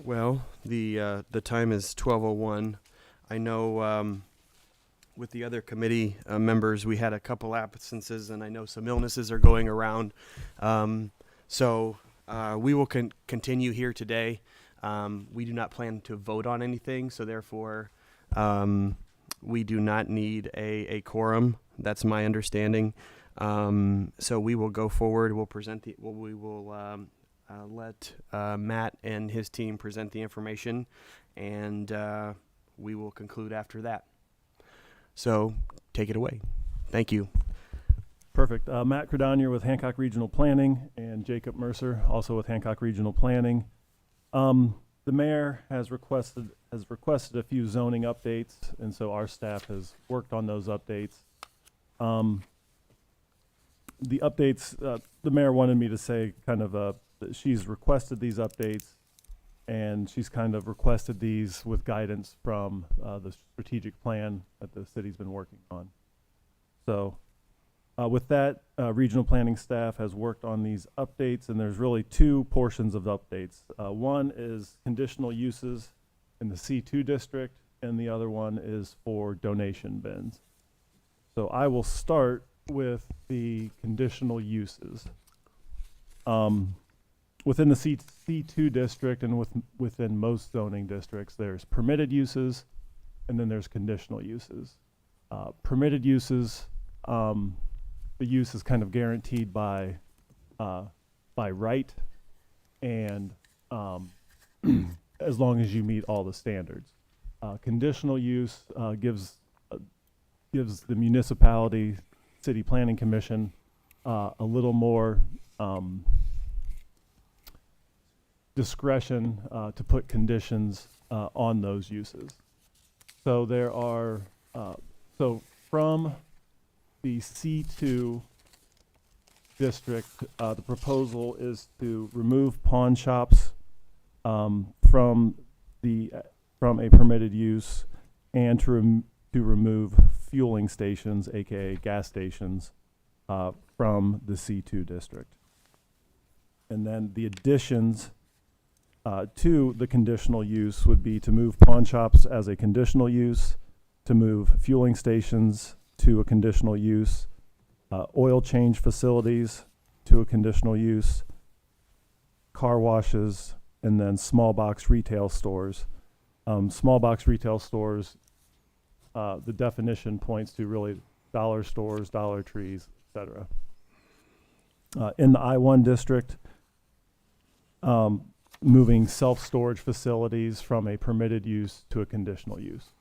Well, the time is 12:01. I know with the other committee members, we had a couple absences, and I know some illnesses are going around. So we will continue here today. We do not plan to vote on anything, so therefore we do not need a quorum. That's my understanding. So we will go forward. We'll present we will let Matt and his team present the information, and we will conclude after that. So take it away. Thank you. Perfect. Matt Credonier with Hancock Regional Planning and Jacob Mercer, also with Hancock Regional Planning. The mayor has requested a few zoning updates, and so our staff has worked on those updates. The updates, the mayor wanted me to say kind of that she's requested these updates, and she's kind of requested these with guidance from the strategic plan that the city's been working on. So with that, regional planning staff has worked on these updates, and there's really two portions of the updates. One is conditional uses in the C2 district, and the other one is for donation bins. So I will start with the conditional uses. Within the C2 district and within most zoning districts, there's permitted uses, and then there's conditional uses. Permitted uses, the use is kind of guaranteed by right, and as long as you meet all the standards. Conditional use gives the municipality, city planning commission, a little more discretion to put conditions on those uses. So there are, so from the C2 district, the proposal is to remove pawn shops from a permitted use, and to remove fueling stations, aka gas stations, from the C2 district. And then the additions to the conditional use would be to move pawn shops as a conditional use, to move fueling stations to a conditional use, oil change facilities to a conditional use, car washes, and then small box retail stores. Small box retail stores, the definition points to really dollar stores, Dollar Trees, etc. In the I-1 district, moving self-storage facilities from a permitted use to a conditional use.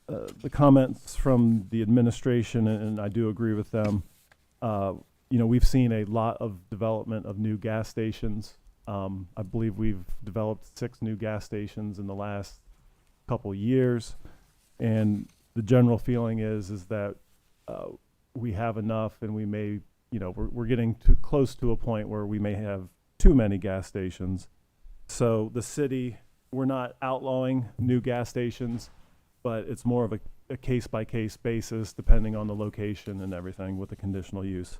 The comments from the administration, and I do agree with them, we've seen a lot of development of new gas stations. I believe we've developed 6 new gas stations in the last couple years, and the general feeling is that we have enough, and we may, we're getting too close to a point where we may have too many gas stations. So the city, we're not outlawing new gas stations, but it's more of a case-by-case basis depending on the location and everything with the conditional use.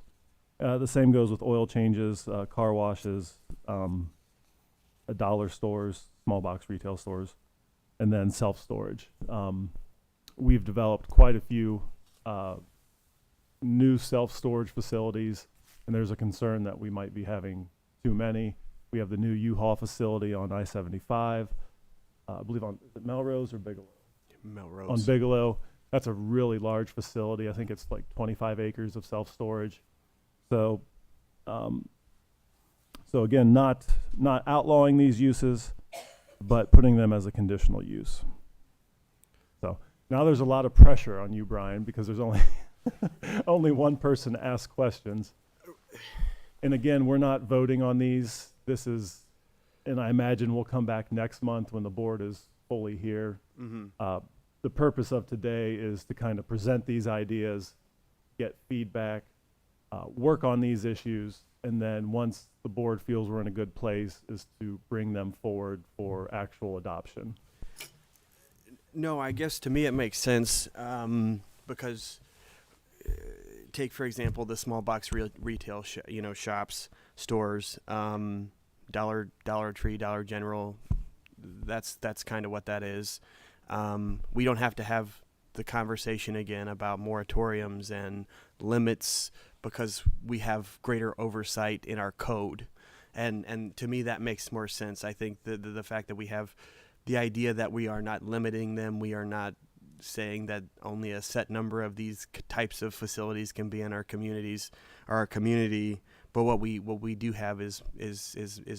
The same goes with oil changes, car washes, dollar stores, small box retail stores, and then self-storage. We've developed quite a few new self-storage facilities, and there's a concern that we might be having too many. We have the new U-Haul facility on I-75, I believe on Melrose or Bigelow? Melrose. On Bigelow. That's a really large facility. I think it's like 25 acres of self-storage. So, so again, not outlawing these uses, but putting them as a conditional use. So now there's a lot of pressure on you, Brian, because there's only only one person to ask questions. And again, we're not voting on these. This is, and I imagine we'll come back next month when the board is fully here. Mm-hmm. The purpose of today is to kind of present these ideas, get feedback, work on these issues, and then once the board feels we're in a good place, is to bring them forward for actual adoption. No, I guess to me it makes sense because take, for example, the small box retail shops, stores. Dollar Tree, Dollar General. That's kind of what that is. We don't have to have the conversation again about moratoriums and limits because we have greater oversight in our code. And to me, that makes more sense. I think the fact that we have the idea that we are not limiting them, we are not saying that only a set number of these types of facilities can be in our communities or our community. But what we do have is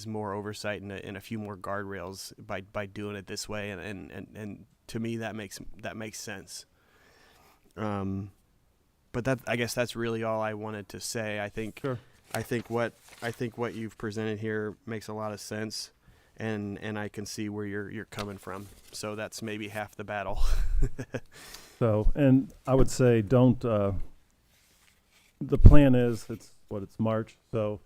more oversight and a few more guardrails by doing it this way. And to me, that makes sense. But that, I guess that's really all I wanted to say. I think Sure. I think what you've presented here makes a lot of sense, and I can see where you're coming from. So that's maybe half the battle. So, and I would say don't, the plan is, it's March. So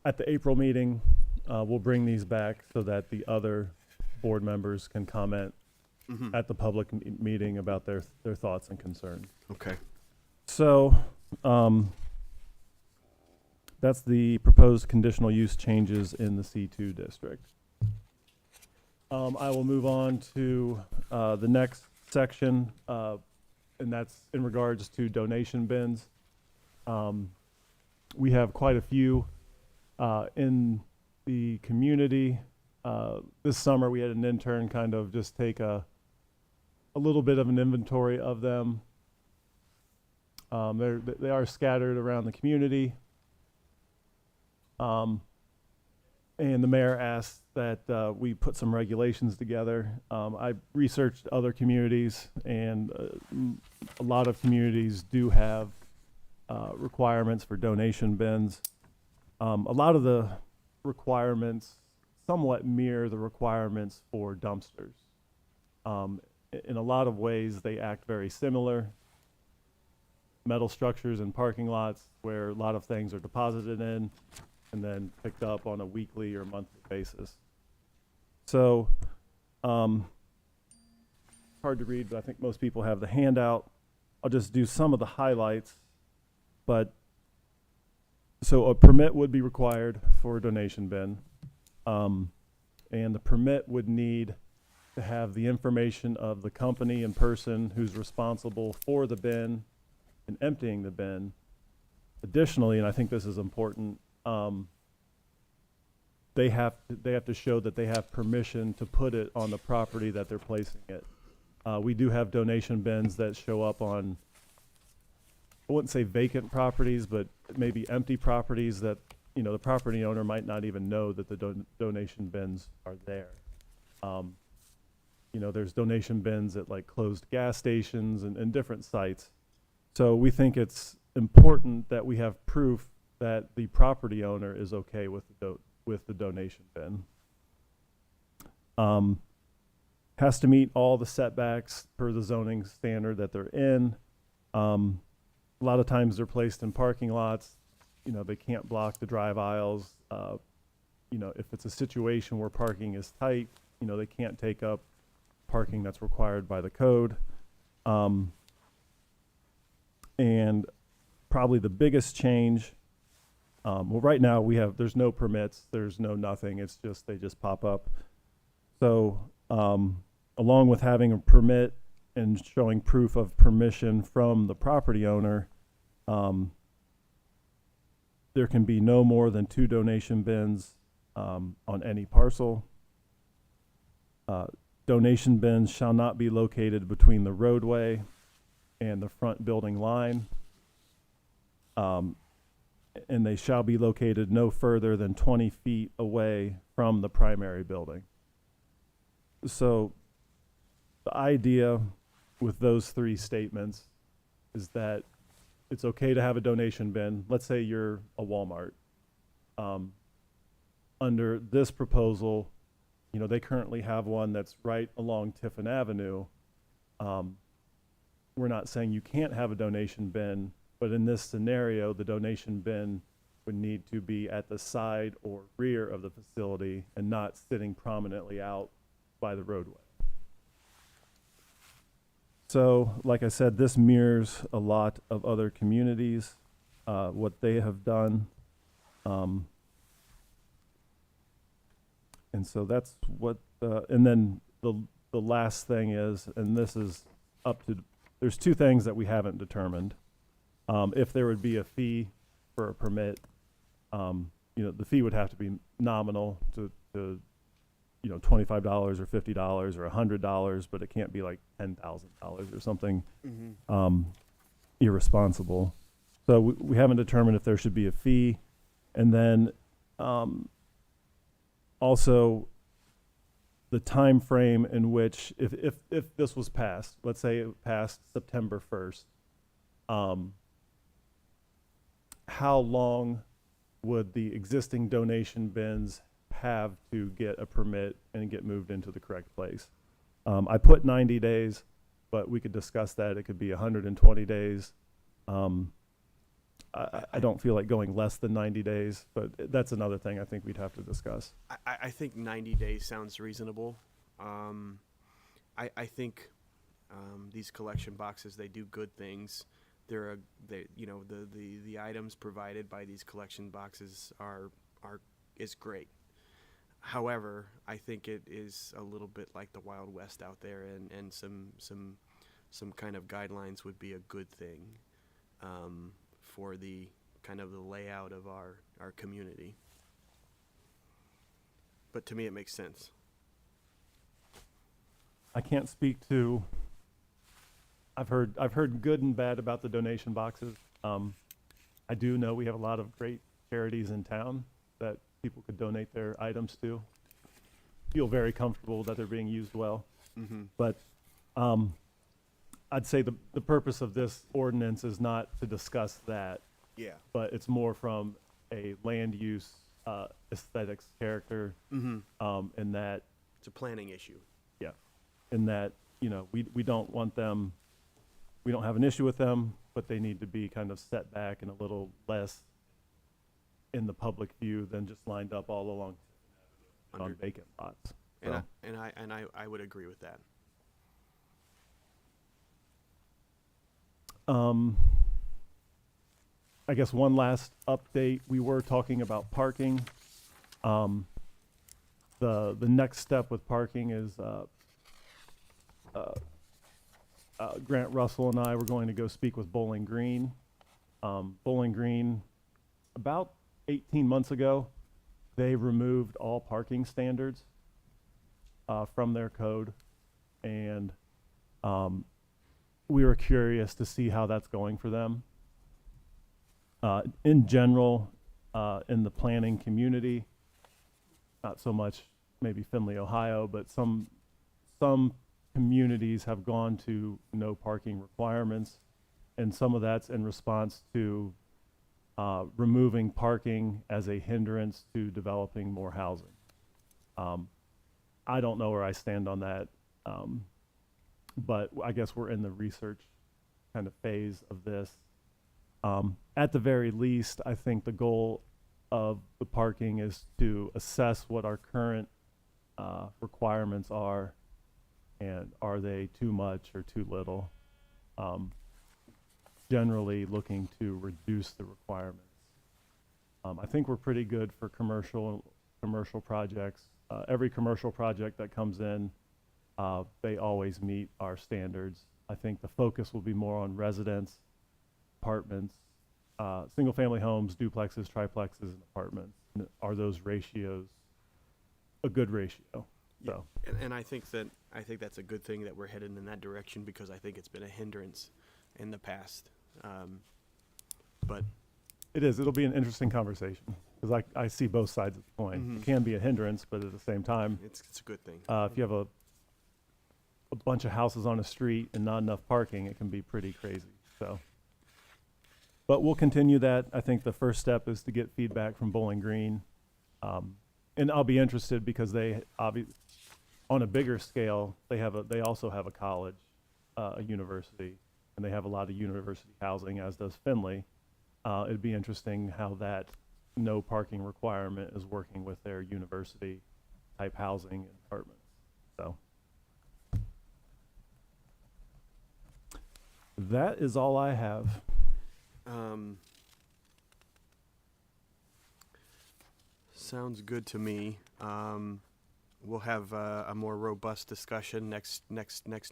at the April meeting, we'll bring these back so that the other board members can comment Mm-hmm. at the public meeting about their thoughts and concerns. Okay. So, that's the proposed conditional use changes in the C2 district. I will move on to the next section, and that's in regards to donation bins. We have quite a few in the community. This summer, we had an intern kind of just take a little bit of an inventory of them. They are scattered around the community. And the mayor asked that we put some regulations together. I researched other communities, and a lot of communities do have requirements for donation bins. A lot of the requirements somewhat mirror the requirements for dumpsters. In a lot of ways, they act very similar. Metal structures in parking lots where a lot of things are deposited in and then picked up on a weekly or monthly basis. So, hard to read, but I think most people have the handout. I'll just do some of the highlights. But, so a permit would be required for a donation bin. And the permit would need to have the information of the company and person who's responsible for the bin and emptying the bin. Additionally, and I think this is important, they have to show that they have permission to put it on the property that they're placing it. We do have donation bins that show up on, I wouldn't say vacant properties, but maybe empty properties that, you know, the property owner might not even know that the donation bins are there. You know, there's donation bins at like closed gas stations and different sites. So we think it's important that we have proof that the property owner is okay with the donation bin. Has to meet all the setbacks per the zoning standard that they're in. A lot of times they're placed in parking lots. You know, they can't block the drive aisles. You know, if it's a situation where parking is tight, you know, they can't take up parking that's required by the code. And probably the biggest change, well, right now there's no permits, there's no nothing, it's just, they just pop up. So, along with having a permit and showing proof of permission from the property owner, there can be no more than 2 donation bins on any parcel. Donation bins shall not be located between the roadway and the front building line. And they shall be located no further than 20 feet away from the primary building. So the idea with those 3 statements is that it's okay to have a donation bin. Let's say you're a Walmart. Under this proposal, you know, they currently have one that's right along Tiffin Avenue. We're not saying you can't have a donation bin, but in this scenario, the donation bin would need to be at the side or rear of the facility and not sitting prominently out by the roadway. So, like I said, this mirrors a lot of other communities, what they have done. And so that's what, and then the last thing is, and this is up to, there's two things that we haven't determined. If there would be a fee for a permit, the fee would have to be nominal to $25 or $50 or $100, but it can't be like $10,000 or something irresponsible. So we haven't determined if there should be a fee. And then also the time frame in which, if this was passed, let's say it passed September 1st, how long would the existing donation bins have to get a permit and get moved into the correct place? I put 90 days, but we could discuss that. It could be 120 days. I don't feel like going less than 90 days, but that's another thing I think we'd have to discuss. I think 90 days sounds reasonable. I think these collection boxes, they do good things. The items provided by these collection boxes is great. However, I think it is a little bit like the Wild West out there, and some kind of guidelines would be a good thing for the kind of the layout of our community. But to me, it makes sense. I can't speak to. I've heard good and bad about the donation boxes. I do know we have a lot of great charities in town that people could donate their items to. Feel very comfortable that they're being used well. Mm-hmm. But I'd say the purpose of this ordinance is not to discuss that, Yeah. but it's more from a land use aesthetics character, Mm-hmm. in that, It's a planning issue. yeah, in that, we don't want them, we don't have an issue with them, but they need to be kind of set back and a little less in the public view than just lined up all along on vacant lots. So, I would agree with that. I guess one last update, we were talking about parking. The next step with parking is Grant Russell and I were going to go speak with Bowling Green. Bowling Green, about 18 months ago, they removed all parking standards from their code, and we were curious to see how that's going for them. In general, in the planning community, not so much maybe Findlay, Ohio, but some communities have gone to no parking requirements, and some of that's in response to removing parking as a hindrance to developing more housing. I don't know where I stand on that, but I guess we're in the research kind of phase of this. At the very least, I think the goal of the parking is to assess what our current requirements are, and are they too much or too little. Generally looking to reduce the requirements. I think we're pretty good for commercial projects. Every commercial project that comes in, they always meet our standards. I think the focus will be more on residents, apartments, single-family homes, duplexes, triplexes, and apartments. Are those ratios a good ratio? Yeah. So. And I think that's a good thing that we're headed in that direction, because I think it's been a hindrance in the past. But It is. It'll be an interesting conversation, because I see both sides of the coin. Mhm. It can be a hindrance, but at the same time, it's a good thing. if you have a bunch of houses on a street and not enough parking, it can be pretty crazy. So, but we'll continue that. I think the first step is to get feedback from Bowling Green, and I'll be interested because they on a bigger scale, they also have a college, a university, and they have a lot of university housing, as does Findlay. It'd be interesting how that no parking requirement is working with their university type housing and apartments. So that is all I have. Sounds good to me. we'll have a more robust discussion next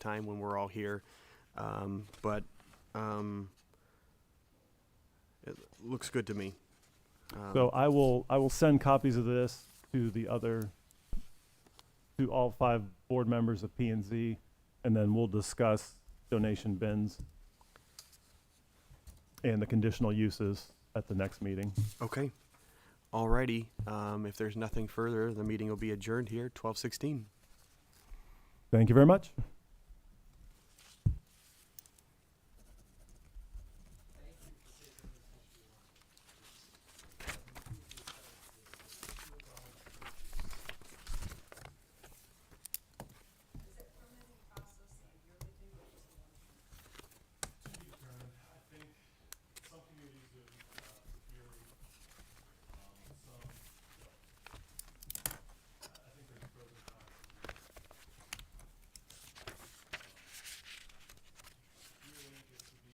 time when we're all here. But it looks good to me. So I will send copies of this to to all 5 board members of P and Z, and then we'll discuss donation bins and the conditional uses at the next meeting. Okay. Alrighty. If there's nothing further, the meeting will be adjourned here, 12:16. Thank you very much.